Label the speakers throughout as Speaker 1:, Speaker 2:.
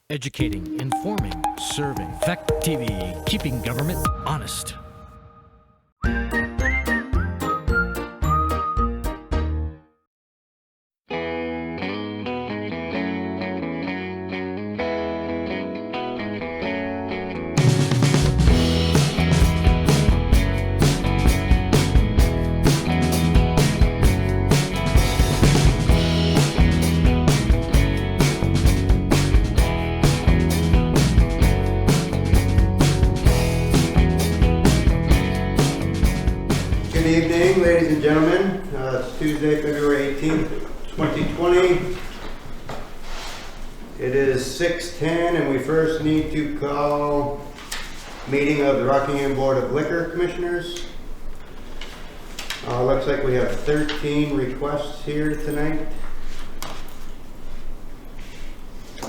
Speaker 1: Educating, informing, serving. Fact TV, keeping government honest.
Speaker 2: Good evening, ladies and gentlemen. It's Tuesday, February 18th, 2020. It is 6:10 and we first need to call meeting of the Rockingham Board of Liquor Commissioners. Looks like we have 13 requests here tonight. Do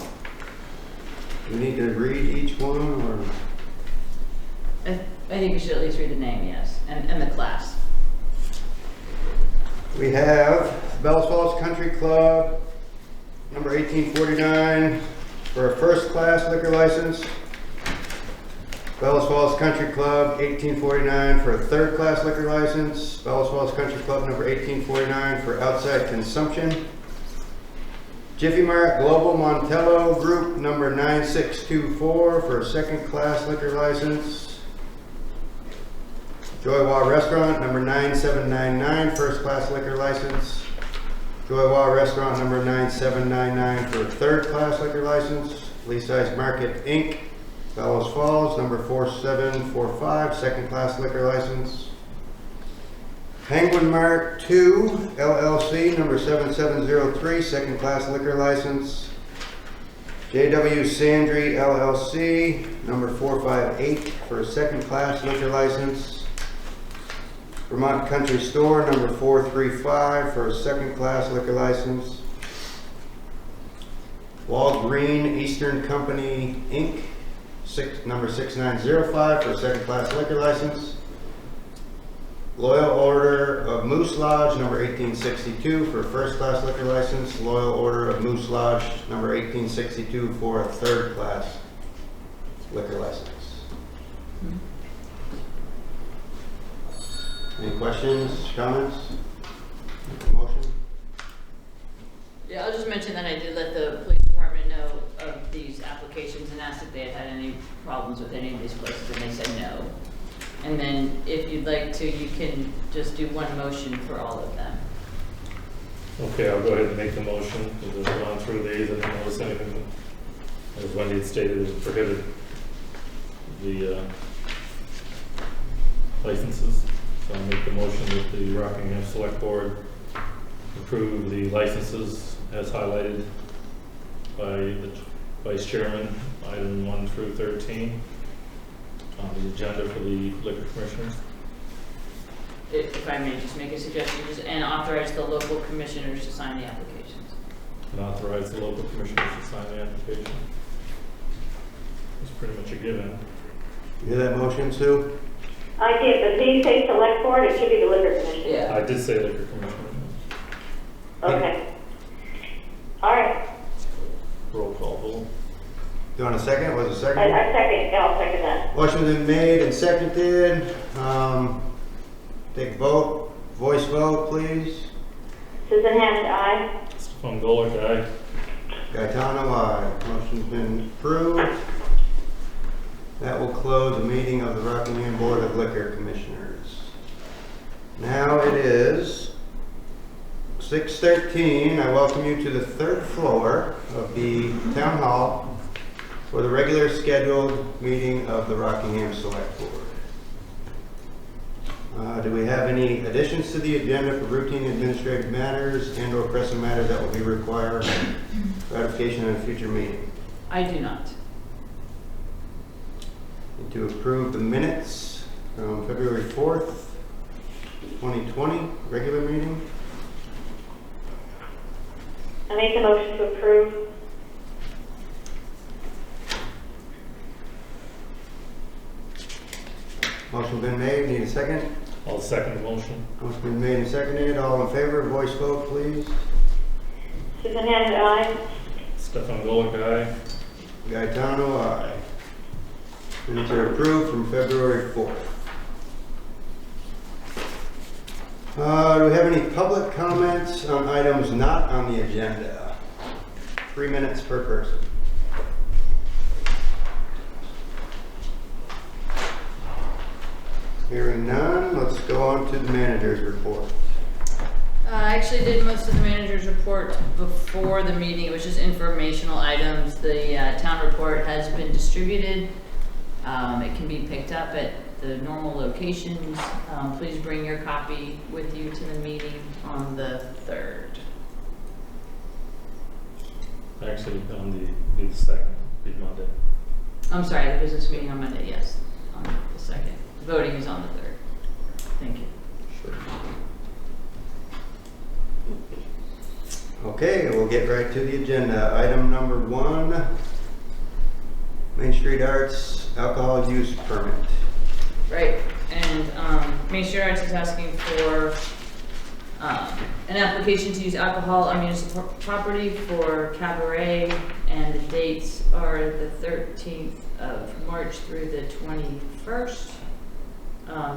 Speaker 2: we need to read each one, or?
Speaker 3: I think you should at least read the name, yes, and the class.
Speaker 2: We have Bells Falls Country Club, number 1849, for a first class liquor license. Bells Falls Country Club, 1849, for a third class liquor license. Bells Falls Country Club, number 1849, for outside consumption. Jiffy Mart Global Montello Group, number 9624, for a second class liquor license. Joy Wah Restaurant, number 9799, first class liquor license. Joy Wah Restaurant, number 9799, for a third class liquor license. Leaside Market Inc., Bellows Falls, number 4745, second class liquor license. Penguin Mart 2 LLC, number 7703, second class liquor license. JW Sandry LLC, number 458, for a second class liquor license. Vermont Country Store, number 435, for a second class liquor license. Walgreen Eastern Company Inc., number 6905, for a second class liquor license. Loyal Order of Moose Lodge, number 1862, for a first class liquor license. Loyal Order of Moose Lodge, number 1862, for a third class liquor license. Any questions, comments? Motion?
Speaker 3: Yeah, I'll just mention that I did let the police department know of these applications and asked if they had had any problems with any of these places, and they said no. And then if you'd like to, you can just do one motion for all of them.
Speaker 4: Okay, I'll go ahead and make the motion, because I've gone through these, I didn't notice anything, as Wendy had stated, is prohibited the licenses. So I'll make the motion that the Rockingham Select Board approve the licenses as highlighted by the Vice Chairman, item 1 through 13, on the agenda for the Liquor Commissioners.
Speaker 3: If I may just make a suggestion, and authorize the local commissioners to sign the applications.
Speaker 4: And authorize the local commissioners to sign the application. It's pretty much a given.
Speaker 2: You hear that motion, Sue?
Speaker 5: I did, but did you say select board? It should be the liquor commission.
Speaker 3: Yeah.
Speaker 4: I did say Liquor Commissioner.
Speaker 5: Okay. All right.
Speaker 4: Roll call vote.
Speaker 2: Do you want a second? Was it a second?
Speaker 5: I second. Yeah, I'll second that.
Speaker 2: Motion's been made and seconded. Take a vote. Voice vote, please.
Speaker 5: Susan Hammond, aye.
Speaker 4: Stefan Golick, aye.
Speaker 2: Gaetano, aye. Motion's been approved. That will close the meeting of the Rockingham Board of Liquor Commissioners. Now it is 6:13. I welcome you to the third floor of the Town Hall for the regular scheduled meeting of the Rockingham Select Board. Do we have any additions to the agenda for routine administrative matters and or pressing matters that will be required ratification in a future meeting?
Speaker 3: I do not.
Speaker 2: Need to approve the minutes from February 4th, 2020, regular meeting.
Speaker 5: I make a motion to approve.
Speaker 2: Motion been made. Need a second?
Speaker 4: I'll second the motion.
Speaker 2: Motion been made and seconded. All in favor, voice vote, please.
Speaker 5: Susan Hammond, aye.
Speaker 4: Stefan Golick, aye.
Speaker 2: Gaetano, aye. Minutes are approved from February 4th. Do we have any public comments on items not on the agenda? 3 minutes per person. Hearing none, let's go on to the manager's report.
Speaker 3: I actually did most of the manager's report before the meeting. It was just informational items. The town report has been distributed. It can be picked up at the normal locations. Please bring your copy with you to the meeting on the 3rd.
Speaker 4: Actually, on the 2nd, be Monday.
Speaker 3: I'm sorry, the business meeting on Monday, yes, on the 2nd. Voting is on the 3rd. Thank you.
Speaker 4: Sure.
Speaker 2: Okay, we'll get right to the agenda. Item number 1, Main Street Arts alcohol use permit.
Speaker 3: Right, and Main Street Arts is asking for an application to use alcohol on municipal property for cabaret, and the dates are the 13th of March through the 21st.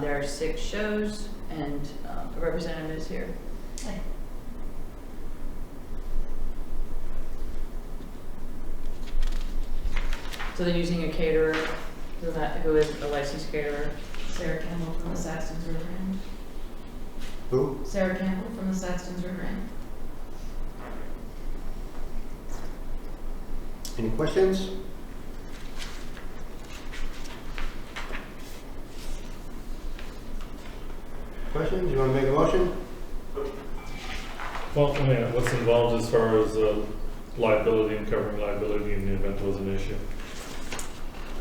Speaker 3: There are 6 shows, and a representative is here. So they're using a caterer who is a licensed caterer.
Speaker 6: Sarah Campbell from the Saxton's River Inn.
Speaker 2: Who?
Speaker 6: Sarah Campbell from the Saxton's River Inn.
Speaker 2: Any questions? Questions? You want to make a motion?
Speaker 4: Well, I mean, what's involved as far as liability and covering liability in the event there was an issue?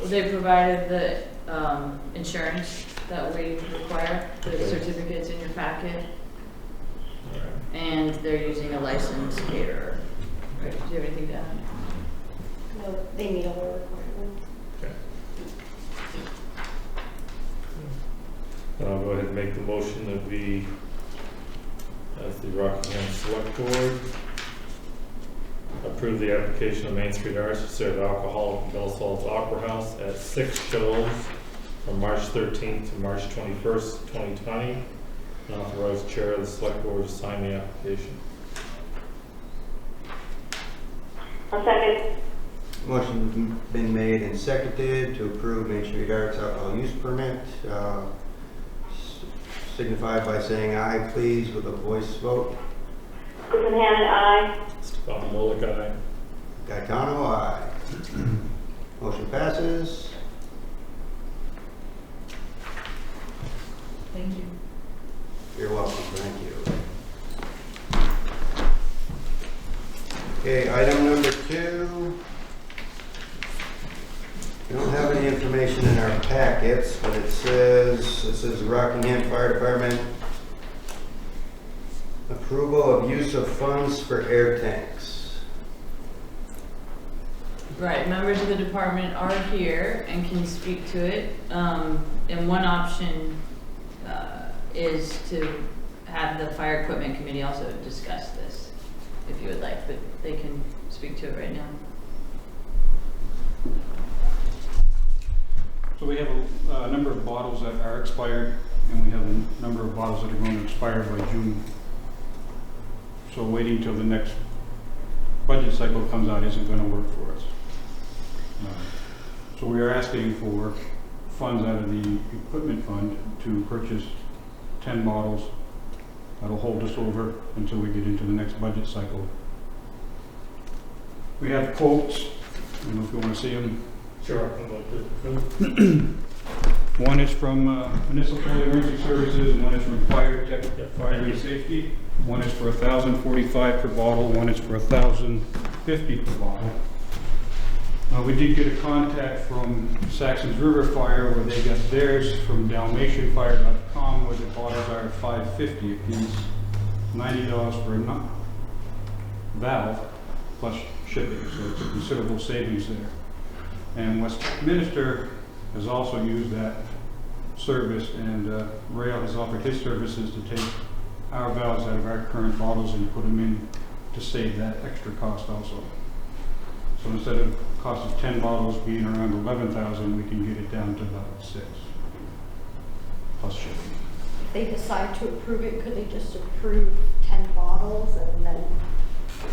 Speaker 3: They provided the insurance that we require, the
Speaker 4: Okay.
Speaker 3: certificates in your packet,
Speaker 4: All right.
Speaker 3: and they're using a licensed caterer. Right, do you have anything to add?
Speaker 5: No, they meet all the requirements.
Speaker 4: Okay. I'll go ahead and make the motion that we, as the Rockingham Select Board, approve the application of Main Street Arts to serve alcohol at Bells Falls Opera House at 6 shows from March 13th to March 21st, 2020. And authorize the chair of the Select Board to sign the application.
Speaker 5: I'll second.
Speaker 2: Motion been made and seconded to approve Main Street Arts alcohol use permit. Signify by saying aye, please, with a voice vote.
Speaker 5: Susan Hammond, aye.
Speaker 4: Stefan Mullick, aye.
Speaker 2: Gaetano, aye. Motion passes.
Speaker 6: Thank you.
Speaker 2: You're welcome, thank you. Okay, item number 2. We don't have any information in our packets, but it says, this is Rockingham Fire Department. Approval of use of funds for air tanks.
Speaker 3: Right, members of the department are here and can speak to it. And one option is to have the fire equipment committee also discuss this, if you would like, but they can speak to it right now.
Speaker 7: So we have a number of bottles that are expired, and we have a number of bottles that are going to expire by June. So waiting till the next budget cycle comes out isn't going to work for us. So we are asking for funds out of the equipment fund to purchase 10 bottles. That'll hold us over until we get into the next budget cycle. We have quotes. I don't know if you want to see them.
Speaker 4: Sure, I'll come up to.
Speaker 7: One is from Municipal Emergency Services, and one is from Fire and Safety. One is for $1,045 per bottle, one is for $1,050 per bottle. We did get a contact from Saxon's River Fire where they got theirs from DalmatianFire.com, where the bottles are $5.50 a piece, $90 for a valve plus shipping, so it's a considerable savings there. And Westminster has also used that service, and Rail has offered his services to take our valves out of our current bottles and put them in to save that extra cost also. So instead of cost of 10 bottles being around 11,000, we can get it down to about 6 plus shipping.
Speaker 8: If they decide to approve it, could they just approve 10 bottles and then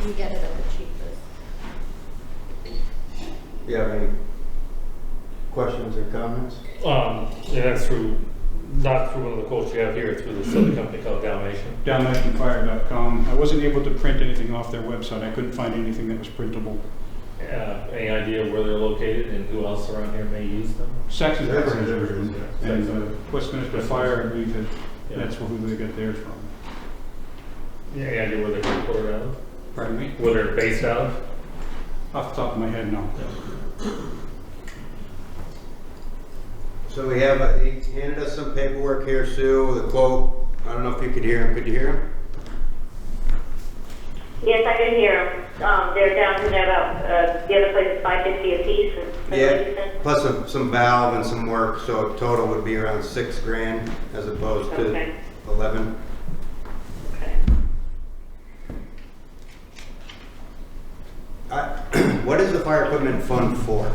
Speaker 8: we get it at the cheapest?
Speaker 2: You have any questions or comments?
Speaker 4: Yeah, that's not through one of the quotes you have here, through the silly company called Dalmatian.
Speaker 7: DalmatianFire.com. I wasn't able to print anything off their website. I couldn't find anything that was printable.
Speaker 4: Any idea where they're located and who else around here may use them?
Speaker 7: Saxon River has
Speaker 2: River,
Speaker 7: theirs,
Speaker 4: yeah.
Speaker 7: and Westminster Fire, I believe that
Speaker 4: Yeah.
Speaker 7: that's who they get theirs from.
Speaker 4: Any idea where they're headquartered out of?
Speaker 7: Pardon me?
Speaker 4: Where they're based out of?
Speaker 7: Off the top of my head, no.
Speaker 2: So we have, he handed us some paperwork here, Sue, the quote. I don't know if you could hear him. Could you hear him?
Speaker 5: Yes, I did hear them. They're down to about, the other place is $550 a piece. Is that what you
Speaker 2: Yeah,
Speaker 5: said?
Speaker 2: plus some valve and some work, so total would be around $6,000 as opposed to
Speaker 5: Okay.
Speaker 2: 11.
Speaker 5: Okay.
Speaker 2: What is the fire equipment fund for?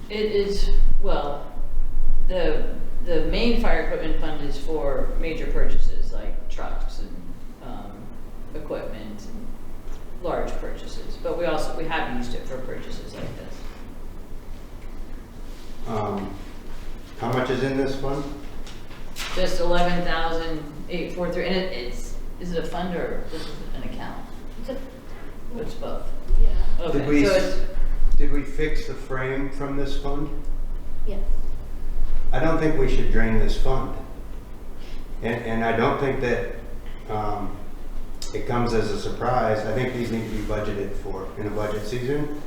Speaker 3: It is, well, the main fire equipment fund is for major purchases like trucks and equipment and large purchases. But we have used it for purchases like this.
Speaker 2: How much is in this fund?
Speaker 3: Just 11,843, and is it a fund or this is an account? It's both.
Speaker 8: Yeah.
Speaker 2: Did
Speaker 3: Okay,
Speaker 2: we,
Speaker 3: so it's,
Speaker 2: did we fix the frame from this fund?
Speaker 8: Yes.
Speaker 2: I don't think we should drain this fund. And I don't think that it comes as a surprise. I think these need to be budgeted for in a budget season.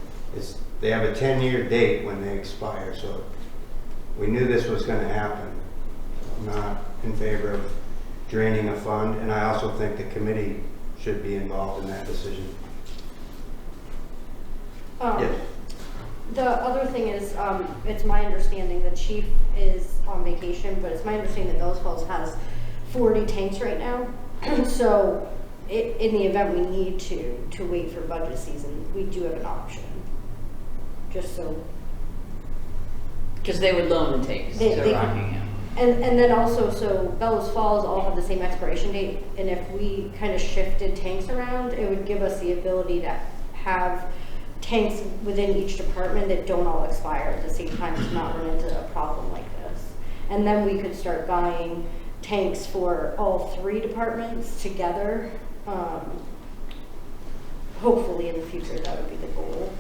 Speaker 2: They have a 10-year date when they expire, so we knew this was going to happen. I'm not in favor of draining a fund, and I also think the committee should be involved in that decision. Yes.
Speaker 8: The other thing is, it's my understanding the chief is on vacation, but it's my understanding that Bellows Falls has 40 tanks right now. So in the event we need to wait for budget season, we do have an option. Just so.
Speaker 3: because they would loan the tanks
Speaker 8: They
Speaker 3: to
Speaker 8: could-
Speaker 3: Rockingham.
Speaker 8: And then also, so Bellows Falls all have the same expiration date, and if we kind of shifted tanks around, it would give us the ability to have tanks within each department that don't all expire at the same time to not run into a problem like this. And then we could start buying tanks for all 3 departments together. Hopefully in the future, that would be the goal.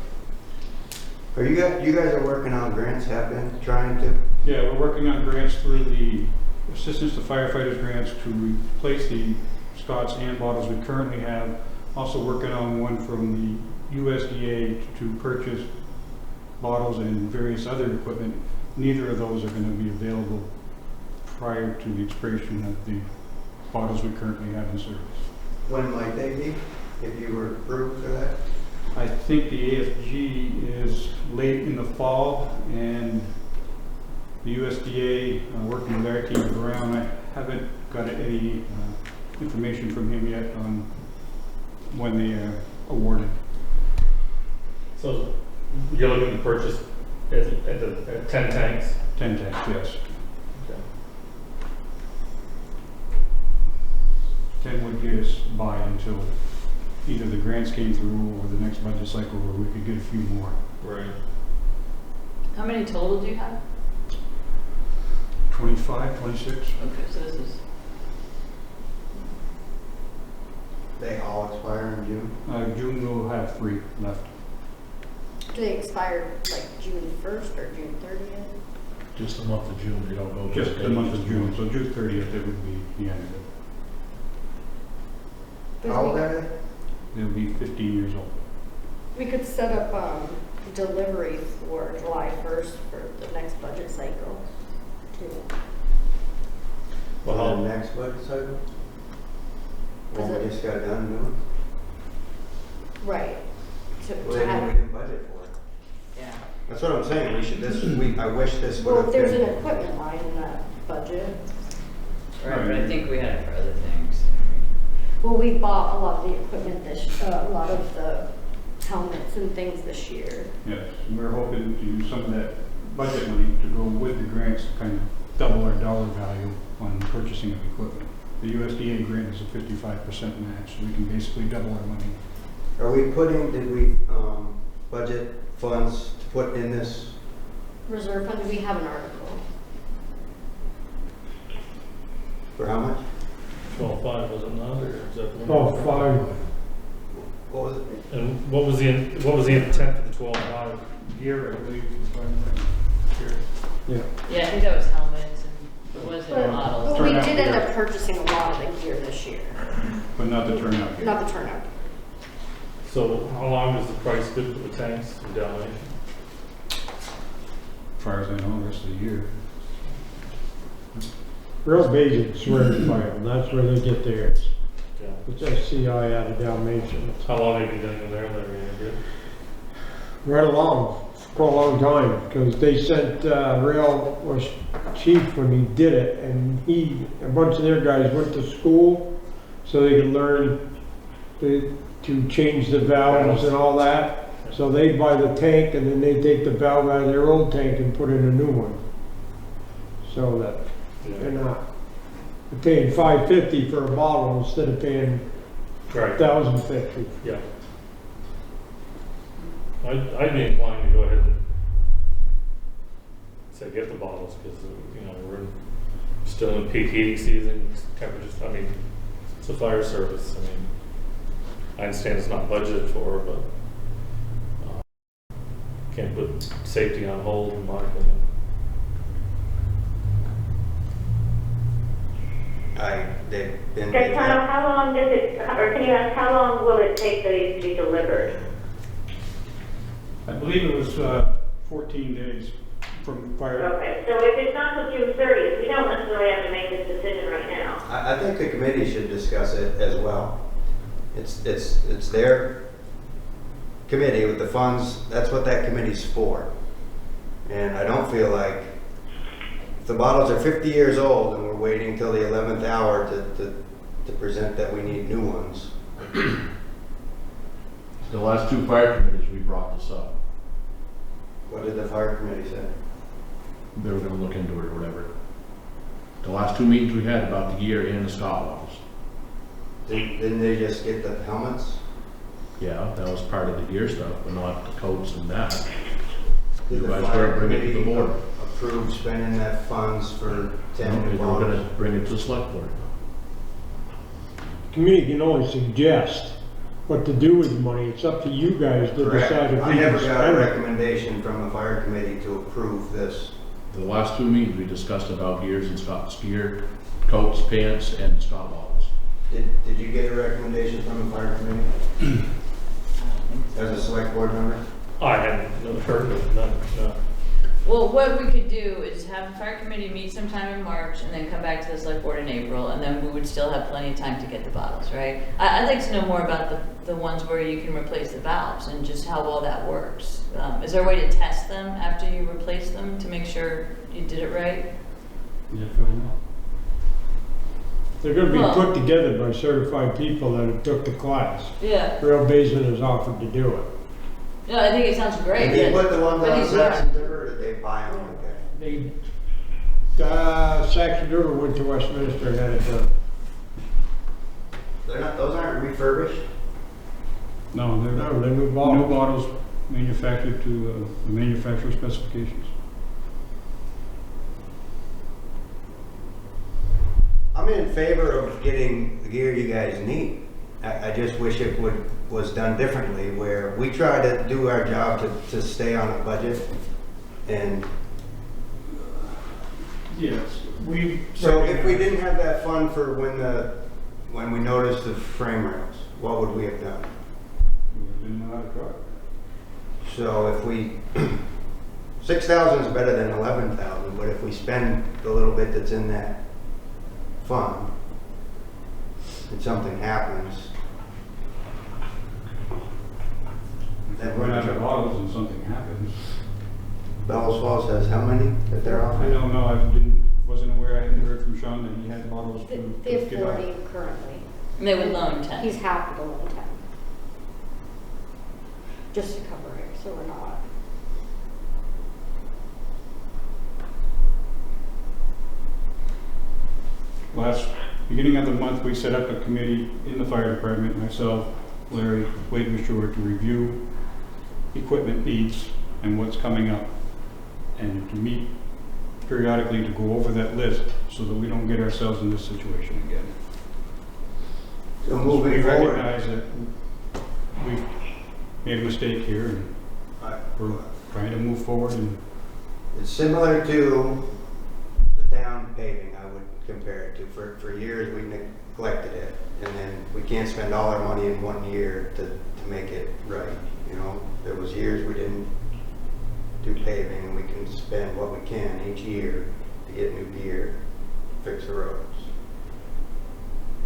Speaker 2: Are you guys are working on grants, have been trying to?
Speaker 7: Yeah, we're working on grants through the Assistance to Firefighters grants to replace the Scott's and bottles we currently have. Also working on one from the USDA to purchase bottles and various other equipment. Neither of those are going to be available prior to the expiration of the bottles we currently have in service.
Speaker 2: When might they be, if you were approved for that?
Speaker 7: I think the AFG is late in the fall, and the USDA, working with our team around, I haven't got any information from him yet on when they are awarded.
Speaker 4: So you're looking to purchase at 10 tanks?
Speaker 7: 10 tanks, yes.
Speaker 4: Okay.
Speaker 7: 10 would get us by until either the grants came through or the next budget cycle where we could get a few more.
Speaker 4: Right.
Speaker 3: How many total do you have?
Speaker 7: 25, 26?
Speaker 3: Okay, so this is,
Speaker 2: They all expire in June?
Speaker 7: June we'll have 3 left.
Speaker 8: Do they expire like June 1st or June 30th?
Speaker 1: Just the month of June, you don't know.
Speaker 7: Just the month of June, so June 30th it would be the end of it.
Speaker 2: How old are they?
Speaker 7: They'll be 15 years old.
Speaker 8: We could set up delivery for July 1st for the next budget cycle too.
Speaker 4: Well,
Speaker 2: For
Speaker 4: how,
Speaker 2: the next budget cycle? When
Speaker 8: Is
Speaker 2: we
Speaker 8: it-
Speaker 2: just got done doing?
Speaker 8: Right.
Speaker 2: Well,
Speaker 8: To
Speaker 2: then we
Speaker 8: have,
Speaker 2: didn't budget for it.
Speaker 3: yeah.
Speaker 2: That's what I'm saying, we should, I wish this would
Speaker 8: well,
Speaker 2: have
Speaker 8: there's an
Speaker 2: been.
Speaker 8: equipment line in that budget.
Speaker 3: Right, but I think we had it for other things.
Speaker 8: Well, we bought a lot of the equipment a lot of the helmets and things this year.
Speaker 7: Yes, we're hoping to use some of that budget money to go with the grants to kind of double our dollar value on purchasing of equipment. The USDA grant is a 55% match, so we can basically double our money.
Speaker 2: Are we did we budget funds to put in this?
Speaker 8: Reserve fund, we have an article.
Speaker 2: For how much?
Speaker 4: 12.5, was it not, or is that? the one?
Speaker 9: Oh, fine.
Speaker 2: What was it?
Speaker 4: And what was the intent for the 12.5?
Speaker 7: Gear, I believe, if I'm here.
Speaker 9: Yeah.
Speaker 3: Yeah, I think that was helmets and it wasn't
Speaker 8: But
Speaker 3: models.
Speaker 8: we
Speaker 7: Turnout
Speaker 8: did end
Speaker 7: gear.
Speaker 8: up purchasing a lot of the gear this year,
Speaker 7: But not the turnout gear.
Speaker 8: not the turnout.
Speaker 4: So how long is the price good for the tanks and Dalmatian?
Speaker 7: As far as I know, the rest of the year.
Speaker 9: Real basic swear file, that's where they get theirs.
Speaker 4: Yeah.
Speaker 9: It's SCI out of Dalmatian.
Speaker 4: How long have you been doing there, Larry? Good?
Speaker 9: Right along, for a long time, because they sent, Rail was chief when he did it, and a bunch of their guys went to school so they could learn to change the valves and all that. So they buy the tank and then they take the valve out of their old tank and put in a new one. So that they're not paying $5.50 for a bottle instead of paying
Speaker 4: Right.
Speaker 9: $1,050.
Speaker 4: Yeah. I'd be inclined to go ahead and say get the bottles because, you know, we're still in peak heating season, temperatures, I mean, it's a fire service. I mean, I understand it's not budgeted for, but can't put safety on hold in my opinion.
Speaker 2: They've been.
Speaker 5: Okay, Tom, how long does it, or can you ask, how long will it take for these to be delivered?
Speaker 7: I believe it was 14 days from fire.
Speaker 5: Okay, so if it's not till June 30th, we don't necessarily have to make this decision right now.
Speaker 2: I think the committee should discuss it as well. It's their committee with the funds, that's what that committee's for. And I don't feel like, if the bottles are 50 years old and we're waiting till the 11th hour to present that we need new ones.
Speaker 10: The last two fire committees, we brought this up.
Speaker 2: What did the fire committee say?
Speaker 10: They were gonna look into it or whatever. The last two meetings we had about the gear and the Scott levels.
Speaker 2: Didn't they just get the helmets?
Speaker 10: Yeah, that was part of the gear stuff, but not the coats and that.
Speaker 2: Did
Speaker 10: You
Speaker 2: the
Speaker 10: guys
Speaker 2: fire
Speaker 10: were bring it to the
Speaker 2: committee
Speaker 10: board.
Speaker 2: approve spending that funds for 10
Speaker 10: They
Speaker 2: new
Speaker 10: were gonna
Speaker 2: bottles?
Speaker 10: bring it to the select board.
Speaker 9: Committee can only suggest what to do with the money. It's up to you guys to
Speaker 2: Correct.
Speaker 9: decide if
Speaker 2: I
Speaker 9: we can
Speaker 2: never got a
Speaker 9: spend it.
Speaker 2: recommendation from the fire committee to approve this.
Speaker 10: The last two meetings, we discussed about gears and Scott's gear, coats, pants, and Scott bottles.
Speaker 2: Did you get a recommendation from the fire committee? As a select board member?
Speaker 4: I hadn't heard of it, no.
Speaker 3: Well, what we could do is have the fire committee meet sometime in March and then come back to the select board in April, and then we would still have plenty of time to get the bottles, right? I'd like to know more about the ones where you can replace the valves and just how well that works. Is there a way to test them after you replace them to make sure you did it right?
Speaker 7: Yeah, Phil, no.
Speaker 9: They're gonna be
Speaker 3: Well-
Speaker 9: put together by certified people that have took the class.
Speaker 3: Yeah.
Speaker 9: Real Basin has offered to do it.
Speaker 3: No, I think it sounds great.
Speaker 2: Did they
Speaker 3: but-
Speaker 2: put the ones
Speaker 3: but
Speaker 2: on
Speaker 3: he's
Speaker 2: Saxon
Speaker 3: learned.
Speaker 2: River, or did they buy them like that?
Speaker 9: Saxon River went to Westminster and had it done.
Speaker 2: Those aren't refurbished?
Speaker 7: No, they're
Speaker 9: No, they're new
Speaker 7: new
Speaker 9: bottles.
Speaker 7: bottles manufactured to the manufacturer specifications.
Speaker 2: I'm in favor of getting the gear you guys need. I just wish it was done differently, where we try to do our job to stay on a budget. And
Speaker 7: Yes, we.
Speaker 2: so if we didn't have that fund for when we noticed the frame rails, what would we have done?
Speaker 7: We didn't know how to try it.
Speaker 2: So if we, 6,000 is better than 11,000, but if we spend the little bit that's in that fund, and something happens,
Speaker 7: If
Speaker 2: then
Speaker 7: we
Speaker 2: we're
Speaker 7: run out of
Speaker 2: not.
Speaker 7: bottles and something happens.
Speaker 2: Bellows Falls has how many that they're
Speaker 7: I
Speaker 2: offering?
Speaker 7: don't know, wasn't aware, I hadn't heard from Sean that he had bottles to
Speaker 8: They have
Speaker 7: get out.
Speaker 8: 40 currently.
Speaker 3: And they would loan 10.
Speaker 8: He's happy to loan 10. Just to cover it, so we're not.
Speaker 7: Beginning of the month, we set up a committee in the fire department, myself, Larry, Wade, and Stewart, to review equipment needs and what's coming up, and to meet periodically to go over that list so that we don't get ourselves in this situation again.
Speaker 2: So
Speaker 7: We
Speaker 2: moving forward.
Speaker 7: recognize that we've made a mistake here, and we're trying to move forward, and
Speaker 2: It's similar to the town paving, I would compare it to. For years, we neglected it, and then we can't spend all our money in 1 year to make it right, you know? There was years we didn't do paving, and we can spend what we can each year to get new gear, fix the roads.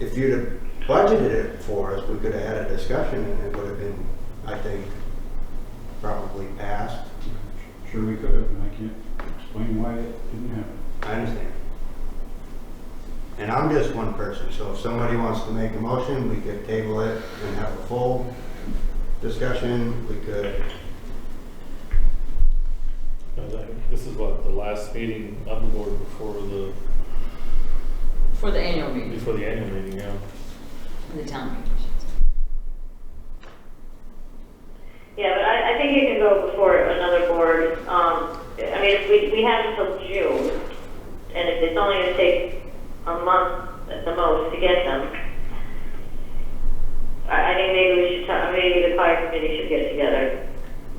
Speaker 2: If you'd have budgeted it for us, we could have had a discussion, and it would have been, I think, probably passed.
Speaker 7: sure we could have, and I can't explain why it didn't happen.
Speaker 2: I understand. And I'm just one person, so if somebody wants to make a motion, we could table it and have a full discussion. We could,
Speaker 4: This is what, the last meeting of the board before the
Speaker 3: annual meeting,
Speaker 4: annual meeting, yeah.
Speaker 3: the town meeting.
Speaker 5: Yeah, but I think it can go before another board. I mean, if we have until June, and if it's only going to take a month at the most to get them, I think maybe we should, maybe the fire committee should get together.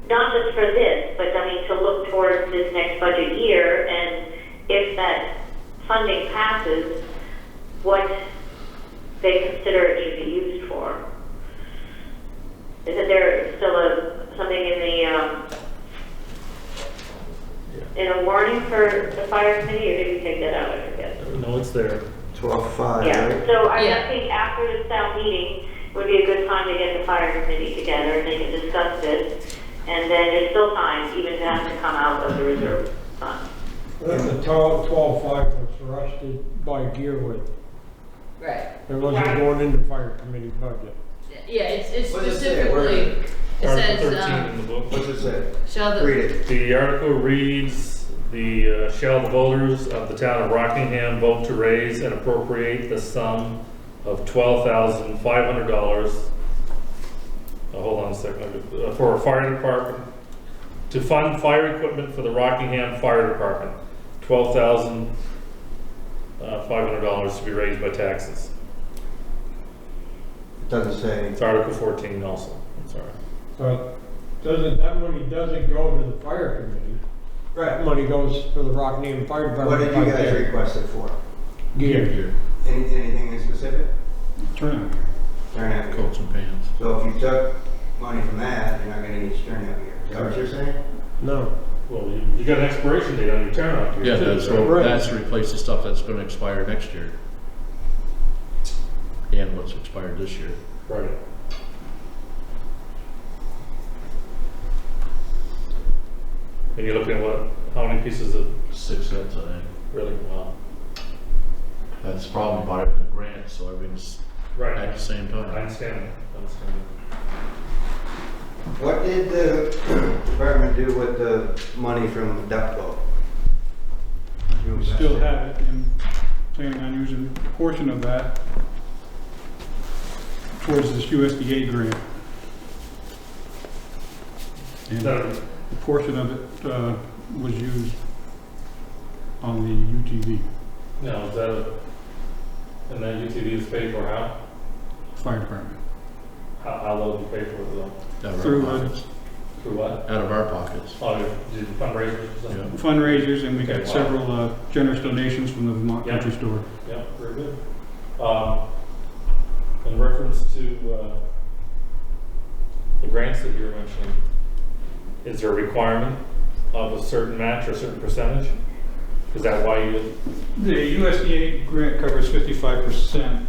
Speaker 5: Not just for this, but I mean, to look towards this next budget year, and if that funding passes, what they consider it should be used for. Isn't there still something in a warning for the fire committee, or did we take that out? I forget.
Speaker 4: No, it's there.
Speaker 2: 12-5,
Speaker 5: Yeah,
Speaker 2: right?
Speaker 5: so I
Speaker 3: Yeah.
Speaker 5: think after this town meeting would be a good time to get the fire committee together and they can discuss this. And then there's still time even to have to come out of the reserve fund.
Speaker 9: That's the 12-5 was for us to buy gear with.
Speaker 3: Right.
Speaker 9: It wasn't going into fire committee budget.
Speaker 3: Yeah, it's
Speaker 2: What does it say? Where
Speaker 3: specifically,
Speaker 2: is
Speaker 3: it
Speaker 4: Article
Speaker 3: says,
Speaker 4: 13 in the book.
Speaker 2: What's it say?
Speaker 3: shall the,
Speaker 2: Read it.
Speaker 4: The article reads, shall the voters of the town of Rockingham vote to raise and appropriate the sum of $12,500, hold on a second, for a fire department, to fund fire equipment for the Rockingham Fire Department, $12,500 to be raised by taxes.
Speaker 2: It doesn't say.
Speaker 4: It's Article 14 also, I'm sorry.
Speaker 9: But that money doesn't go to the fire committee. That money goes for the Rockingham Fire Department.
Speaker 2: What did you
Speaker 9: right
Speaker 2: guys
Speaker 9: there.
Speaker 2: request it for?
Speaker 9: Gear.
Speaker 2: Anything in specific?
Speaker 7: Turn
Speaker 2: Turnout gear.
Speaker 10: Coats and pants.
Speaker 2: So if you took money from that, you're not gonna need turnout gear. Is that what you're saying?
Speaker 9: No.
Speaker 4: Well, you got an expiration date on your turnout gear
Speaker 10: Yeah,
Speaker 4: too,
Speaker 10: that's,
Speaker 4: so-
Speaker 9: Right.
Speaker 10: that's to replace the stuff that's gonna expire next year. And what's expired this year.
Speaker 4: Right. And you're looking at what, how many pieces of,
Speaker 10: 6 cents, I think.
Speaker 4: really, wow.
Speaker 10: That's the problem about it in the grant, so everything's
Speaker 4: Right,
Speaker 10: at the same
Speaker 4: I
Speaker 10: time.
Speaker 4: understand, I understand.
Speaker 2: What did the department do with the money from the duck boat? You
Speaker 7: We still
Speaker 2: invested-
Speaker 7: have it, and planning on using a portion of that towards this USDA grant. And
Speaker 4: So,
Speaker 7: a portion of it was used on the UTV,
Speaker 4: now, is that, and then UTV is paid for how?
Speaker 7: fire department.
Speaker 4: How low do you pay for it though?
Speaker 10: Out of
Speaker 7: Through,
Speaker 10: our pockets.
Speaker 4: Through what?
Speaker 10: Out of our pockets.
Speaker 4: Oh, did you fundraisers or something?
Speaker 7: Fundraisers, and we
Speaker 4: Okay,
Speaker 7: got
Speaker 4: wow.
Speaker 7: several generous donations from the Vermont
Speaker 4: Yeah.
Speaker 7: Country Store.
Speaker 4: Yeah, very good. In reference to the grants that you were mentioning, is there a requirement of a certain match or a certain percentage? Is that why you,
Speaker 7: The USDA grant covers 55%.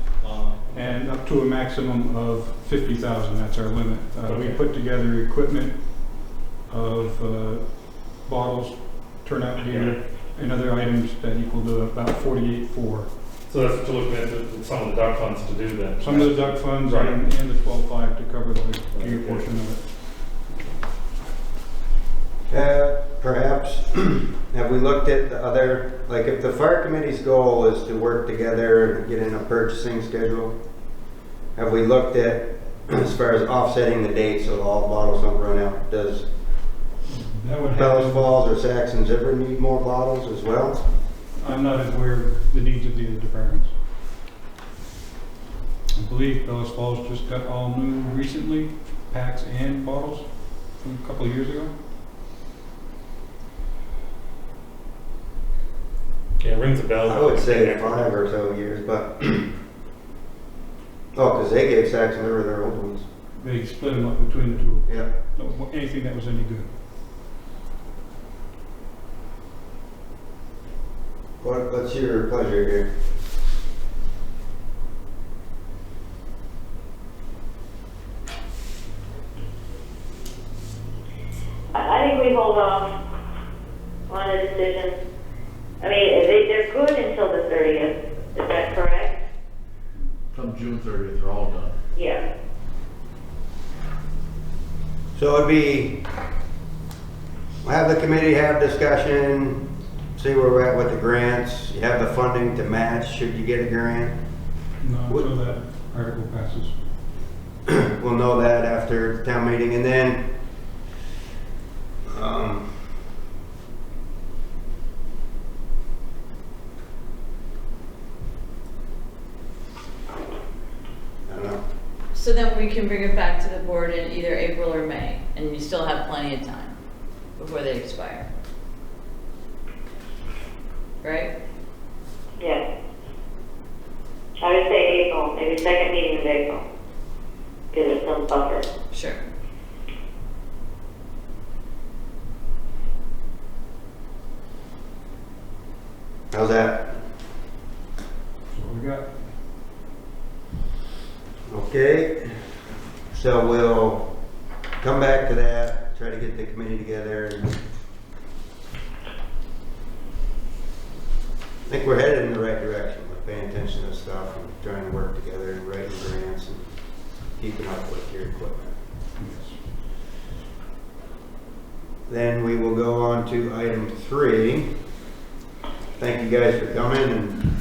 Speaker 7: And up to a maximum of 50,000, that's our limit. We
Speaker 4: Okay.
Speaker 7: put together equipment of bottles, turnout gear, and other items that equal to about 48.4.
Speaker 4: So that's what you're looking at, some of the duck funds to do that.
Speaker 7: Some of the duck funds
Speaker 4: Right.
Speaker 7: and the 12.5 to cover the gear portion of it.
Speaker 2: Perhaps, have we looked at the other, like if the fire committee's goal is to work together and get in a purchasing schedule, have we looked at, as far as offsetting the dates so all bottles don't run out? Does
Speaker 7: That would
Speaker 2: Bellows
Speaker 7: happen.
Speaker 2: Falls or Saxons ever need more bottles as well?
Speaker 7: I'm not aware of the needs of the other departments. I believe Bellows Falls just got all new recently, packs and bottles from a couple of years ago.
Speaker 4: Yeah, it rings a bell.
Speaker 2: I would say 5 or so years, but, oh, because they gave Saxon River their old ones.
Speaker 7: They split them up between the two.
Speaker 2: Yeah.
Speaker 7: No, anything that was any good.
Speaker 2: What's your pleasure here?
Speaker 5: I think we hold off on a decision. I mean, they're good until the 30th, is that correct?
Speaker 10: Come June 30th, they're all done.
Speaker 5: Yeah.
Speaker 2: So it'd be, have the committee have discussion, see where we're at with the grants. You have the funding to match should you get a grant.
Speaker 7: Not until that article passes.
Speaker 2: We'll know that after town meeting, and then, I don't know.
Speaker 3: So then we can bring it back to the board in either April or May, and you still have plenty of time before they expire. Right?
Speaker 5: Yes. I would say April, maybe second meeting of April. Give it some buffer.
Speaker 3: Sure.
Speaker 2: How's that?
Speaker 7: So what we got?
Speaker 2: Okay, so we'll come back to that, try to get the committee together. And I think we're headed in the right direction. We're paying attention to stuff and trying to work together and writing grants and keeping up with your equipment. Then we will go on to item 3. Thank you guys for coming and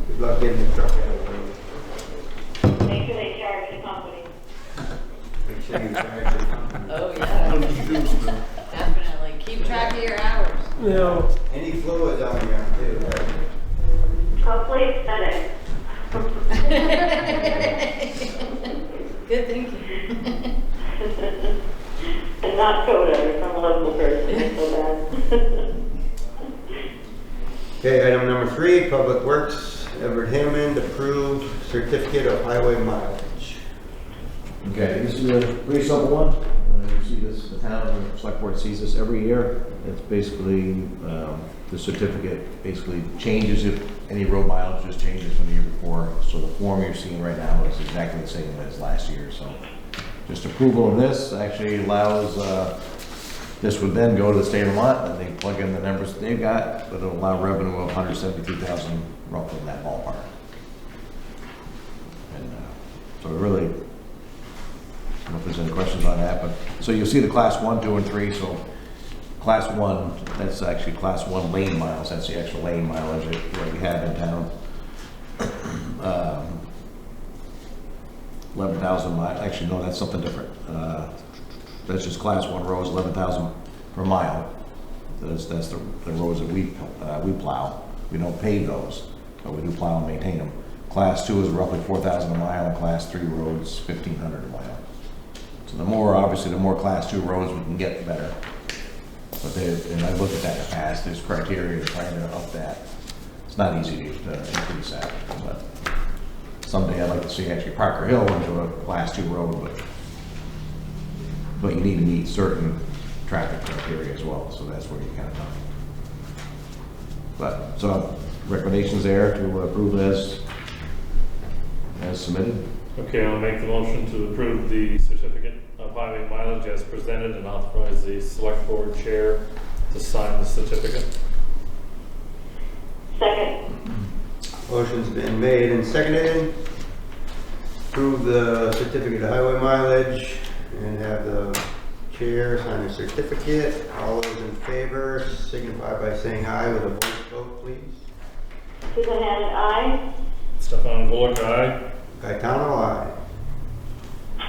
Speaker 2: good luck getting the truck out of the road.
Speaker 5: Make sure they charge the company.
Speaker 2: Make sure you charge the company.
Speaker 3: Oh, yeah. Definitely. Keep track of your hours.
Speaker 9: Yeah.
Speaker 2: Any fluids on you too, right?
Speaker 5: Hopefully it's FedEx.
Speaker 3: Good thinking.
Speaker 5: And not Coda, or some local person, I feel bad.
Speaker 2: Okay, item number 3, Public Works, Everett Hammond, approved certificate of highway mileage.
Speaker 10: Okay, this is a pretty simple one. You see this, the town and the select board sees this every year. It's basically, the certificate basically changes if any road mileage just changes from the year before. So the form you're seeing right now is exactly the same as last year. So just approval of this actually allows, this would then go to the state of Vermont and they plug in the numbers that they've got, but it'll allow revenue of $172,000 roughly in that ballpark. And so it really, I don't know if there's any questions on that, but, so you'll see the class 1, 2, and 3, so class 1, that's actually class 1 lane miles, that's the actual lane mileage that we have in town. 11,000 miles, actually no, that's something different. That's just class 1 roads, 11,000 per mile. That's the roads that we plow. We don't pave those, but we do plow and maintain them. Class 2 is roughly 4,000 a mile, and class 3 roads, 1,500 a mile. So the more, obviously, the more class 2 roads we can get, the better. But and I've looked at that in the past, there's criteria to trying to up that. It's not easy to increase that, but someday I'd like to see actually Parker Hill into a class 2 road, but you need to meet certain traffic criteria as well, so that's where you kind of come. But, so recommendations there to approve as submitted.
Speaker 4: Okay, I'll make the motion to approve the certificate of highway mileage as presented and authorize the select board chair to sign the certificate.
Speaker 5: Second.
Speaker 2: Motion's been made and seconded. Approve the certificate of highway mileage and have the chair sign the certificate. All those in favor signify by saying aye with a voice vote, please.
Speaker 5: Susan Hammond, aye.
Speaker 4: Stefan Bullock, aye.
Speaker 2: Gaetano, aye.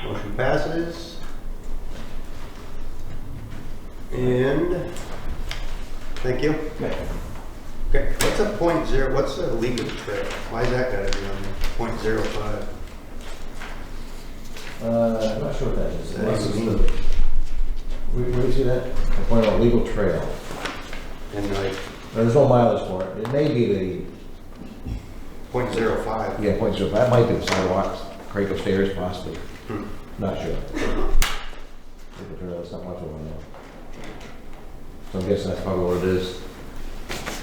Speaker 2: Motion passes. And, thank you. Okay, what's a what's a legal trail? Why is that gotta be on there? 0.05?
Speaker 10: I'm not sure what that is.
Speaker 2: That
Speaker 10: Unless it's
Speaker 2: is
Speaker 10: the- Where do you see that? A point on legal trail.
Speaker 2: And like
Speaker 10: There's no mileage for it. It may be the,
Speaker 2: 0.05?
Speaker 10: yeah, point zero, that might be the sidewalks, Craig stairs possibly. Not sure. Legal trail, it's not much over there. So I'm guessing that's probably what it is.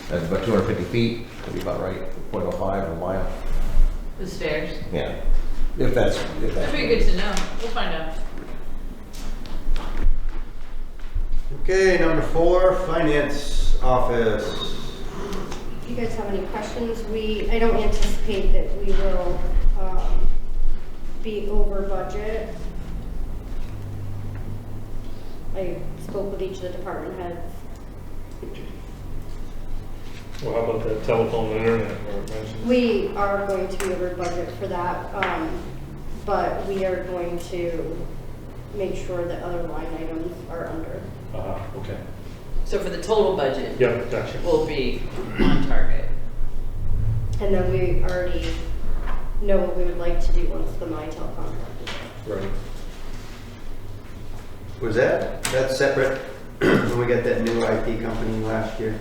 Speaker 10: That's about 250 feet, could be about right, 0.05 a mile.
Speaker 3: The stairs.
Speaker 10: Yeah. If that's.
Speaker 3: That's pretty good to know. We'll find out.
Speaker 2: Okay, number 4, finance office.
Speaker 8: If you guys have any questions, I don't anticipate that we will be over budget. I spoke with each of the department heads.
Speaker 4: Well, how about that telephone and internet where it mentions?
Speaker 8: We are going to be over budget for that, but we are going to make sure that other line items are under.
Speaker 4: Okay.
Speaker 3: So for the total budget,
Speaker 4: Yep, gotcha.
Speaker 3: we'll be on target.
Speaker 8: And then we already know what we would like to do once the MyTel contract is up.
Speaker 4: Right.
Speaker 2: Was that's separate when we got that new IT company last year?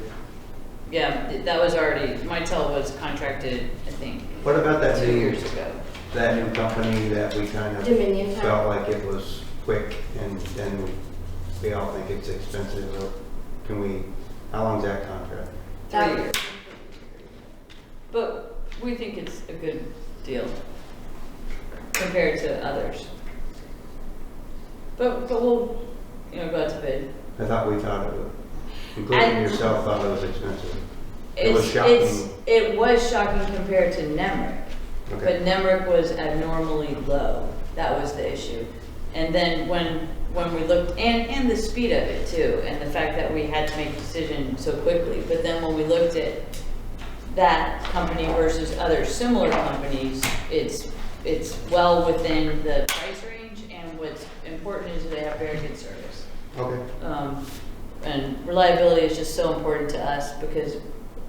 Speaker 3: Yeah, that was already, Mytel was contracted, I think,
Speaker 2: What about that
Speaker 3: 2
Speaker 2: new,
Speaker 3: years ago.
Speaker 2: that new company that we kind of
Speaker 8: Dominion
Speaker 2: felt like it was quick and then we all think it's expensive? Or how long's that contract?
Speaker 3: 3 years. But we think it's a good deal compared to others. But we'll, go out to bid.
Speaker 2: I thought it was, including yourself, thought it was expensive. It was
Speaker 3: It
Speaker 2: shocking.
Speaker 3: was shocking compared to Nemrick,
Speaker 2: Okay.
Speaker 3: but Nemrick was abnormally low. That was the issue. And then when we looked, and the speed of it too, and the fact that we had to make a decision so quickly. But then when we looked at that company versus other similar companies, it's well within the price range, and what's important is they have very good service.
Speaker 2: Okay.
Speaker 3: And reliability is just so important to us because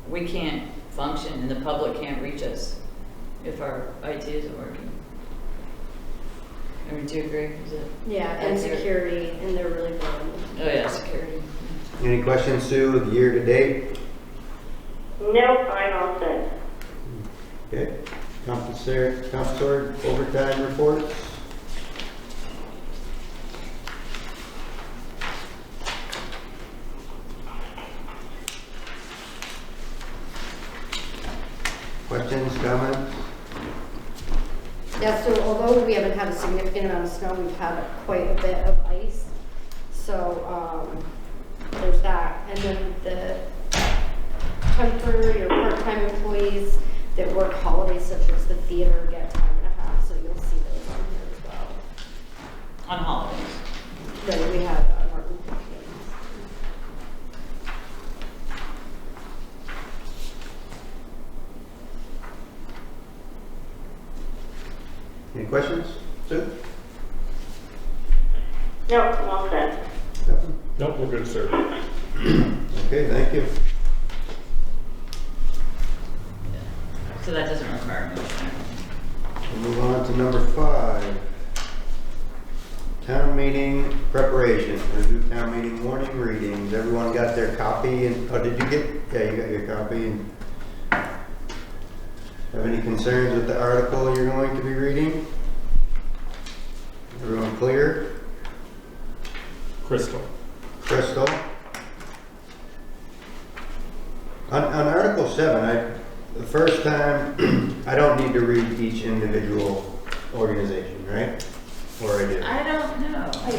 Speaker 3: we can't function and the public can't reach us if our IT isn't working. I mean, do you agree? Is it
Speaker 8: Yeah, and
Speaker 3: accurate?
Speaker 8: security, and they're really good.
Speaker 3: Oh yeah, security.
Speaker 2: Any questions, Sue, with year to date?
Speaker 5: Nope, I'm all set.
Speaker 2: Okay. Compensatory overtime reports? Questions, comments?
Speaker 8: Yeah, so although we haven't had a significant amount of snow, we've had quite a bit of ice. So, there's that. And then the temporary or part-time employees that work holidays such as the theater get time and a half, so you'll see those on here as well.
Speaker 3: On holidays.
Speaker 8: Then we have Martin Luther King.
Speaker 2: Any questions, Sue?
Speaker 5: Nope, I'm all set.
Speaker 4: Nope, we're good, sir.
Speaker 2: Okay, thank you.
Speaker 3: So that doesn't require a motion.
Speaker 2: We'll move on to number 5. Town meeting preparation. We'll do town meeting warning readings. Everyone got their copy and, did you get, yeah, you got your copy and have any concerns with the article you're going to be reading? Everyone clear?
Speaker 4: Crystal.
Speaker 2: Crystal? On Article 7, the first time, I don't need to read each individual organization, right? Or I do?
Speaker 3: I don't know.
Speaker 2: I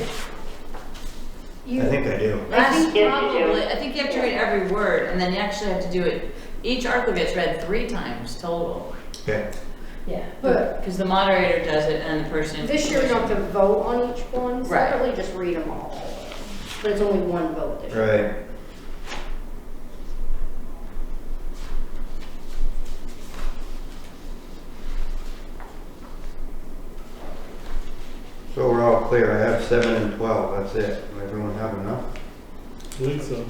Speaker 2: think I do.
Speaker 3: Last
Speaker 5: Yes, you do.
Speaker 3: probably, I think you have to read every word and then you actually have to do it each article gets read 3 times total.
Speaker 2: Okay.
Speaker 3: Yeah.
Speaker 8: But-
Speaker 3: Because the moderator does it and the person.
Speaker 8: This year, you don't have to vote on each one
Speaker 3: Right.
Speaker 8: separately, just read them all. But it's only one vote this year.
Speaker 2: Right. So we're all clear. I have 7 and 12. That's it. Does everyone have enough?
Speaker 4: I think so.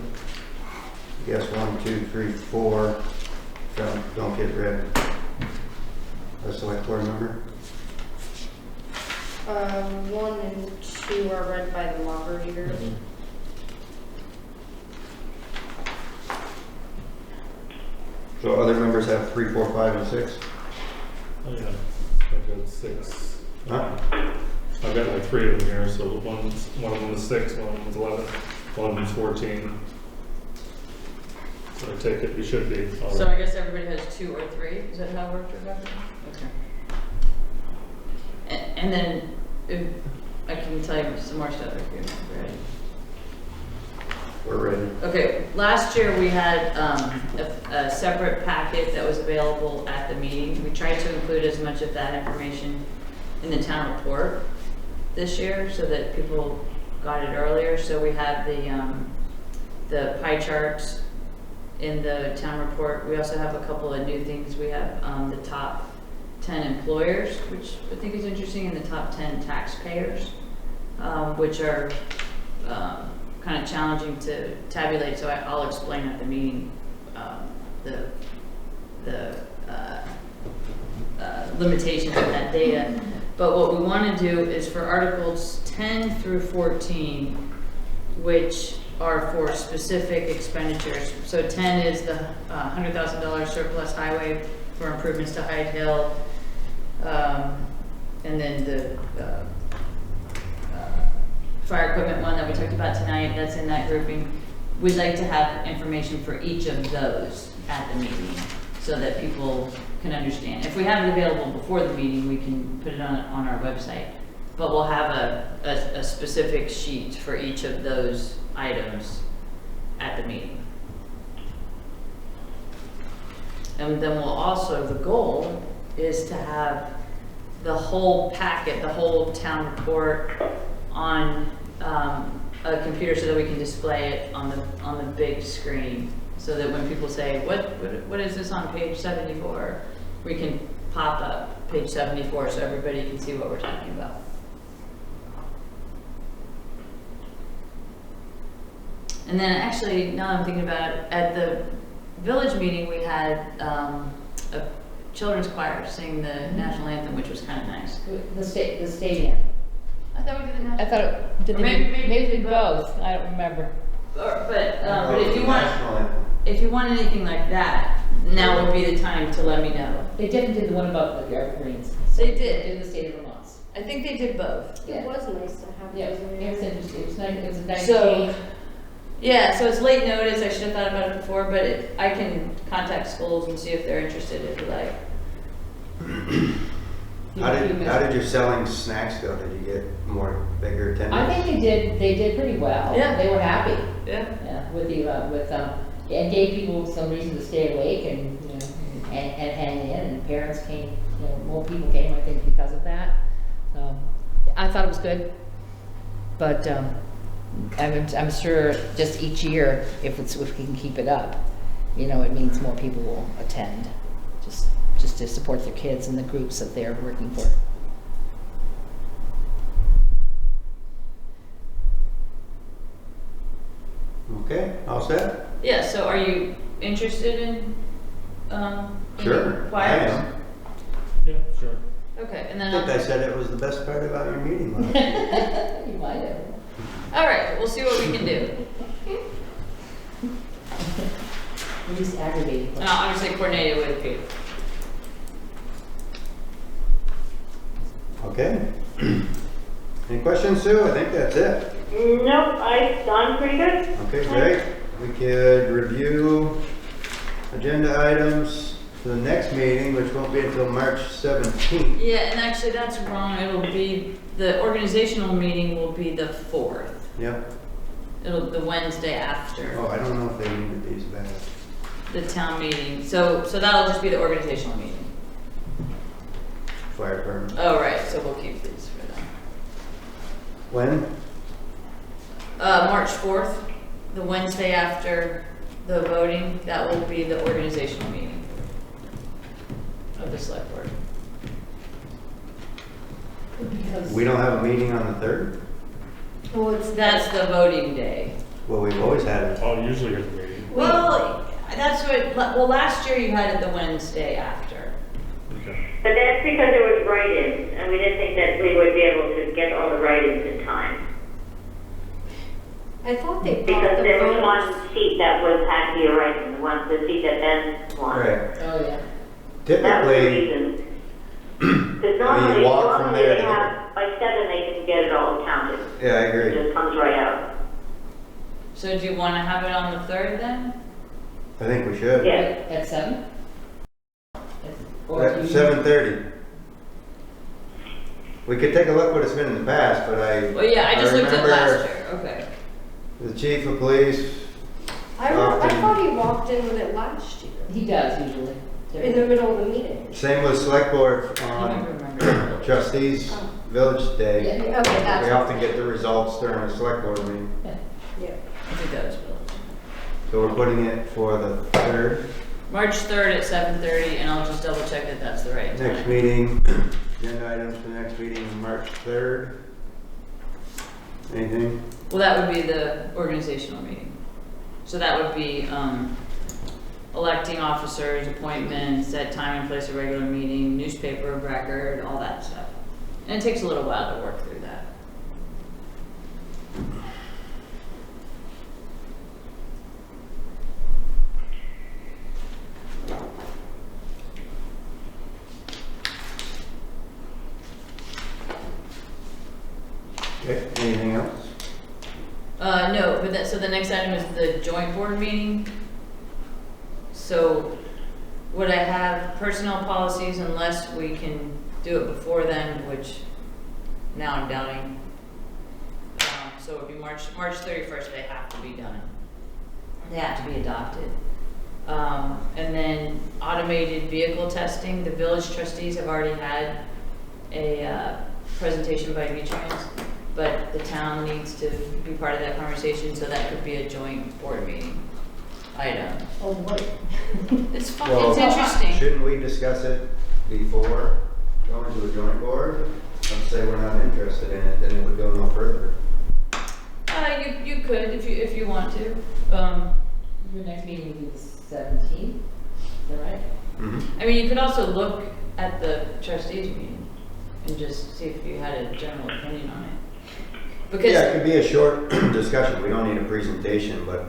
Speaker 2: Yes, 1, 2, 3, 4. Don't get read. A select board member?
Speaker 8: 1 and 2 are read by the moderator.
Speaker 2: So other members have 3, 4, 5, and 6?
Speaker 4: Oh, yeah. I've got 6.
Speaker 2: Huh?
Speaker 4: I've got like 3 of them here, so one of them is 6, one of them is 11, one of them is 14. So I take it, we should be. all
Speaker 3: So
Speaker 4: right.
Speaker 3: I guess everybody has 2 or 3, is that how it worked, Rebecca? Okay. And then, I can tell you some more stuff if you're ready.
Speaker 2: We're ready.
Speaker 3: Okay, last year we had a separate packet that was available at the meeting. We tried to include as much of that information in the town report this year so that people got it earlier. So we have the pie charts in the town report. We also have a couple of new things. We have the top 10 employers, which I think is interesting, and the top 10 taxpayers, which are kind of challenging to tabulate, so I'll explain at the meeting the limitations of that data. But what we want to do is for Articles 10 through 14, which are for specific expenditures. So 10 is the $100,000 surplus highway for improvements to Hyde Hill, and then the fire equipment one that we talked about tonight, that's in that grouping. We'd like to have information for each of those at the meeting so that people can understand. If we have it available before the meeting, we can put it on our website. But we'll have a specific sheet for each of those items at the meeting. And then we'll also, the goal is to have the whole packet, the whole town report on a computer so that we can display it on the big screen, so that when people say, what is this on page 74, we can pop up page 74 so everybody can see what we're talking about. And then actually, now I'm thinking about it, at the village meeting we had a children's choir sing the national anthem, which was kind of nice.
Speaker 11: The stadium.
Speaker 3: I thought we did the national.
Speaker 11: I thought it did. Maybe we did both. I don't remember.
Speaker 3: But if you want anything like that, now would be the time to let me know.
Speaker 11: They definitely did the one about the Evergreens.
Speaker 3: They
Speaker 11: They
Speaker 3: did.
Speaker 11: did the state of Vermont.
Speaker 3: I think they did both.
Speaker 11: Yeah.
Speaker 8: It was nice to have
Speaker 11: Yeah,
Speaker 8: those in
Speaker 11: it
Speaker 8: there.
Speaker 11: was interesting. It was nice. It was a nice
Speaker 3: So,
Speaker 11: change.
Speaker 3: yeah, so it's late notice. I should have thought about it before, but I can contact schools and see if they're interested if you like.
Speaker 2: How did your selling snacks go? Did you get bigger attendance?
Speaker 11: I think they did pretty well.
Speaker 3: Yeah.
Speaker 11: They were happy.
Speaker 3: Yeah.
Speaker 11: Yeah, and gave people some reason to stay awake and, you know, and hang in, and parents came, you know, more people came, I think, because of that. So, I thought it was good. But, I'm sure just each year, if we can keep it up, you know, it means more people will attend, just to support their kids and the groups that they're working for.
Speaker 2: Okay, all set?
Speaker 3: Yeah, so are you interested in
Speaker 2: Sure, I
Speaker 3: choirs?
Speaker 2: am.
Speaker 4: Yeah, sure.
Speaker 3: Okay, and
Speaker 2: I
Speaker 3: then
Speaker 2: think I said it was the best part about your meeting last week.
Speaker 11: You might have.
Speaker 3: all right, we'll see what we can do.
Speaker 11: We're just aggravating.
Speaker 3: And I'll obviously coordinate it with Pete.
Speaker 2: Okay. Any questions, Sue? I think that's it.
Speaker 5: Nope, I've done pretty good.
Speaker 2: Okay, great. We could review agenda items for the next meeting, which won't be until March 17th.
Speaker 3: Yeah, and actually that's wrong. It'll be, the organizational meeting will be the 4th.
Speaker 2: Yep.
Speaker 3: The Wednesday after.
Speaker 2: Oh, I don't know if they needed these back.
Speaker 3: the town meeting, so that'll just be the organizational meeting.
Speaker 2: Fire department.
Speaker 3: Oh, right, so we'll keep these for them.
Speaker 2: When?
Speaker 3: March 4th, the Wednesday after the voting, that will be the organizational meeting of the select board.
Speaker 11: Because
Speaker 2: We don't have a meeting on the 3rd?
Speaker 8: Well, it's,
Speaker 3: That's the voting day.
Speaker 2: Well, we've always had it.
Speaker 4: Oh, usually there's a meeting.
Speaker 3: Well, that's what, well, last year you had it the Wednesday after.
Speaker 4: Okay.
Speaker 5: But that's because there was write-ins, and we didn't think that we would be able to get all the write-ins in time.
Speaker 8: I thought they brought
Speaker 5: Because
Speaker 8: the
Speaker 5: there was
Speaker 8: voters.
Speaker 5: one seat that had to be a write-in, the seat that Ben won.
Speaker 2: Right.
Speaker 11: Oh, yeah.
Speaker 5: That was the
Speaker 2: Typically,
Speaker 5: reason. Because normally,
Speaker 2: you walk from there
Speaker 5: they
Speaker 2: to
Speaker 5: have, by 7, they can get it all counted.
Speaker 2: yeah, I
Speaker 5: It
Speaker 2: agree.
Speaker 5: just comes right out.
Speaker 3: So do you want to have it on the 3rd then?
Speaker 2: I think we should.
Speaker 5: Yeah.
Speaker 11: At 7? Or
Speaker 2: At
Speaker 11: do you-
Speaker 2: 7:30. We could take a look what it's been in the past, but
Speaker 3: Well, yeah, I just looked at
Speaker 2: remember
Speaker 3: last year, okay.
Speaker 2: The chief of police,
Speaker 8: I thought he walked in with it last year,
Speaker 11: He does usually.
Speaker 8: in the middle of the meeting.
Speaker 2: same with select board
Speaker 3: I
Speaker 2: on
Speaker 3: never remember.
Speaker 2: trustees village day.
Speaker 11: Yeah.
Speaker 8: Okay, that's.
Speaker 2: We often get the results during a select board meeting.
Speaker 8: Yeah.
Speaker 3: I think that was Bill.
Speaker 2: So we're putting it for the 3rd.
Speaker 3: March 3rd at 7:30, and I'll just double check that that's the right
Speaker 2: Next
Speaker 3: time.
Speaker 2: meeting, agenda items for the next meeting, March 3rd. Anything?
Speaker 3: Well, that would be the organizational meeting. So that would be, electing officers, appointments, set time and place of regular meeting, newspaper of record, all that stuff. And it takes a little while to work through that.
Speaker 2: Okay, anything else?
Speaker 3: No, but that, so the next item is the joint board meeting. So would I have personnel policies unless we can do it before then, which now I'm doubting. So it would be March 31st, they have to be done. They have to be adopted. And then automated vehicle testing, the village trustees have already had a presentation by V-Trans, but the town needs to be part of that conversation, so that could be a joint board meeting item.
Speaker 11: Oh, what?
Speaker 3: It's fun,
Speaker 2: Well,
Speaker 3: it's interesting.
Speaker 2: Shouldn't we discuss it before going to a joint board? Let's say we're not interested in it, then it would go no further.
Speaker 3: You could if you want to.
Speaker 11: Your next meeting will be the 17th, is that right?
Speaker 2: Mm-hmm.
Speaker 3: I mean, you could also look at the trustees meeting and just see if you had a general opinion on it. Because
Speaker 2: Yeah, it could be a short discussion. We don't need a presentation, but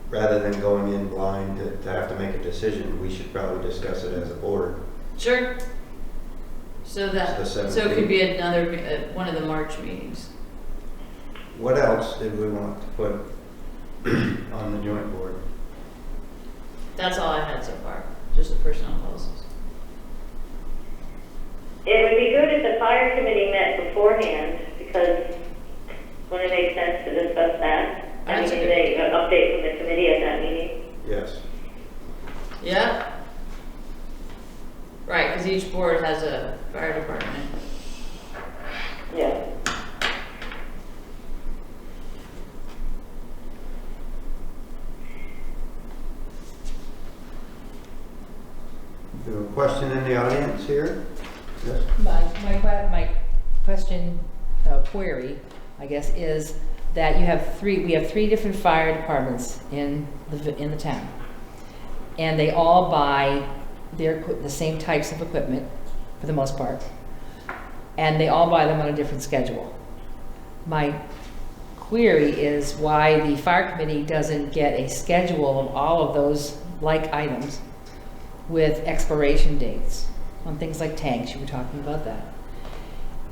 Speaker 2: rather than going in blind to have to make a decision, we should probably discuss it as a board.
Speaker 3: Sure. So that,
Speaker 2: It's the
Speaker 3: so it could
Speaker 2: 17th.
Speaker 3: be another, one of the March meetings.
Speaker 2: What else did we want to put on the joint board?
Speaker 3: That's all I had so far, just the personnel policies.
Speaker 5: It would be good if the fire committee met beforehand, because wouldn't it make sense to discuss that? I mean,
Speaker 3: That's a good-
Speaker 5: they, an update from the committee at that meeting?
Speaker 2: Yes.
Speaker 3: Yeah. Right, because each board has a fire department.
Speaker 5: Yeah.
Speaker 2: Do you have a question in the audience here? Yes?
Speaker 11: My question, query, I guess, is that we have three different fire departments in the town. And they all buy the same types of equipment, for the most part. And they all buy them on a different schedule. My query is why the fire committee doesn't get a schedule of all of those like items with expiration dates on things like tanks. You were talking about that.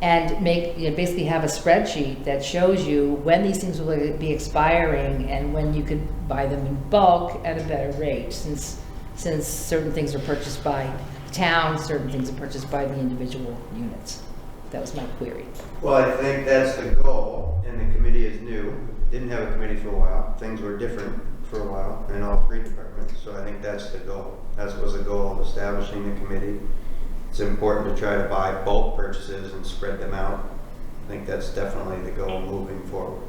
Speaker 11: And basically have a spreadsheet that shows you when these things will be expiring and when you could buy them in bulk at a better rate, since certain things are purchased by the town, certain things are purchased by the individual units. That was my query.
Speaker 2: Well, I think that's the goal, and the committee is new. Didn't have a committee for a while. Things were different for a while in all three departments, so I think that's the goal. That was the goal of establishing the committee. It's important to try to buy bulk purchases and spread them out. I think that's definitely the goal moving forward.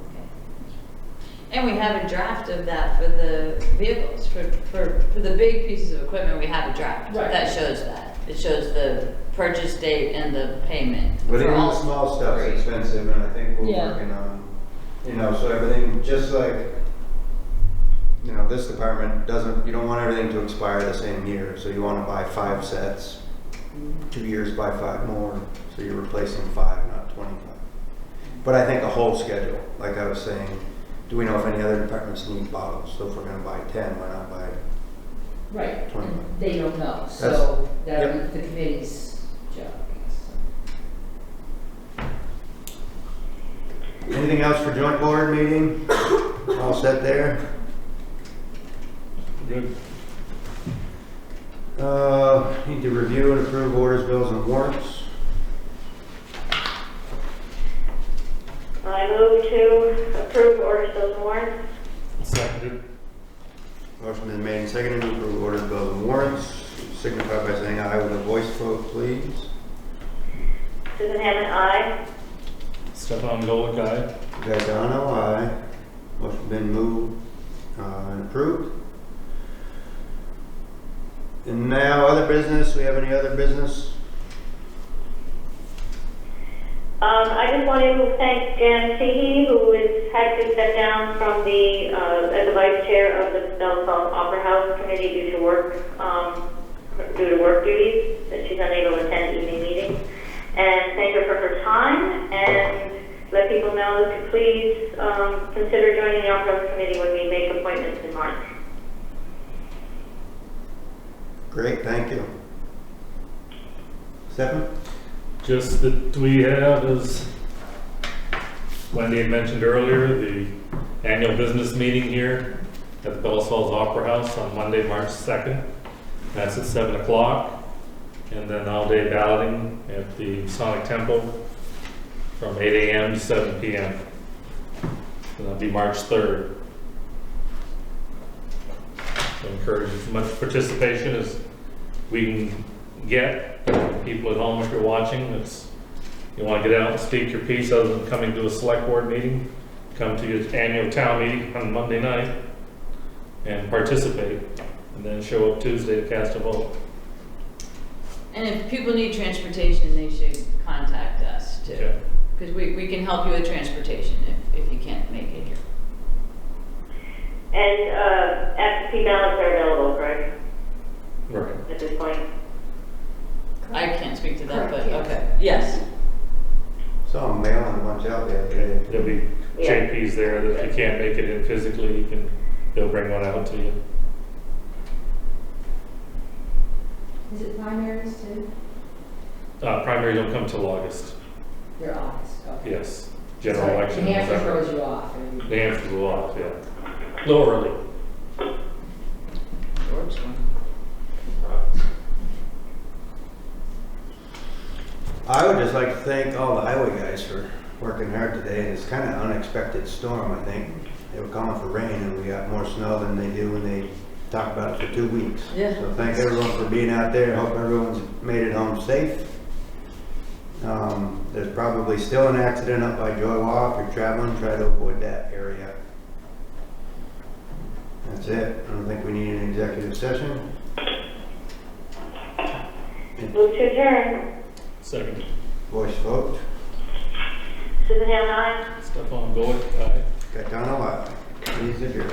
Speaker 3: And we have a draft of that for the vehicles, for the big pieces of equipment, we have a draft.
Speaker 11: Right.
Speaker 3: That shows that. It shows the purchase date and the payment.
Speaker 2: But
Speaker 3: for
Speaker 2: even
Speaker 3: all
Speaker 2: the small stuff's
Speaker 3: three.
Speaker 2: expensive, and I think we're
Speaker 11: Yeah.
Speaker 2: working on, you know, so everything, just like, you know, this department doesn't, you don't want everything to expire the same year, so you wanna buy 5 sets. 2 years, buy 5 more, so you're replacing 5, not 25. But I think a whole schedule, like I was saying, do we know if any other departments need bottles? So if we're gonna buy 10, why not buy?
Speaker 11: Right,
Speaker 2: 20.
Speaker 11: and they don't know, so that'll be the committee's job, I guess.
Speaker 2: Anything else for joint board meeting? All set there?
Speaker 4: Good.
Speaker 2: Need to review and approve orders, bills, and warrants.
Speaker 5: I move to approve orders, bills, and warrants.
Speaker 4: Seconded.
Speaker 2: Motion been made and seconded to approve orders, bills, and warrants. Signify by saying aye with a voice vote, please.
Speaker 5: Susan Hammond, aye.
Speaker 4: Stefan Golick, aye.
Speaker 2: Gaetano, aye. Motion been moved and approved. And now, other business. We have any other business?
Speaker 5: I just want to thank Jan Teehee, who has had to step down from as the vice chair of the Bells Falls Opera House Committee due to work duties, that she's unable to attend evening meetings. And thank her for her time, and let people know to please consider joining the Opera House Committee when we make appointments in March.
Speaker 2: Great, thank you. Stephen?
Speaker 4: Just that we have, as Wendy had mentioned earlier, the annual business meeting here at the Bells Falls Opera House on Monday, March 2nd. That's at 7 o'clock. And then all-day balloting at the Masonic Temple from 8 a.m. to 7 p.m. And that'll be March 3rd. So encourage as much participation as we can get. People at home, if you're watching, you want to get out and speak your piece other than coming to a select board meeting, come to your annual town meeting on Monday night and participate, and then show up Tuesday to cast a vote.
Speaker 3: And if people need transportation, they should contact us too.
Speaker 4: Okay.
Speaker 3: Because we can help you with transportation if you can't make it here.
Speaker 5: And absentee ballots are available, correct,
Speaker 4: Right.
Speaker 5: at this point?
Speaker 3: I can't speak to that,
Speaker 8: Correct,
Speaker 3: but
Speaker 8: yes.
Speaker 3: okay, yes.
Speaker 2: Saw them mailing a bunch out the other day.
Speaker 4: There'll be JPs there that if you can't make it in physically, they'll bring one out to you.
Speaker 6: Is it primaries too?
Speaker 4: Primary don't come till August.
Speaker 11: Your office, okay.
Speaker 4: Yes. General
Speaker 11: So
Speaker 4: election.
Speaker 11: New Hampshire
Speaker 4: November.
Speaker 11: throws you off. and-
Speaker 4: New Hampshire will off, yeah. A little early.
Speaker 3: George one.
Speaker 2: I would just like to thank all the highway guys for working hard today. It's kind of unexpected storm, I think. They were calling for rain and we got more snow than they do when they talk about it for 2 weeks.
Speaker 3: Yeah.
Speaker 2: So thank everyone for being out there. Hope everyone's made it home safe. There's probably still an accident up by Joy Wall. If you're traveling, try to avoid that area. That's it. I don't think we need an executive session.
Speaker 5: Move to adjourn.
Speaker 4: Second.
Speaker 2: Voice vote.
Speaker 5: Susan Hammond, aye.
Speaker 4: Stefan Golick, aye.
Speaker 2: Gaetano, aye. Please adjourn.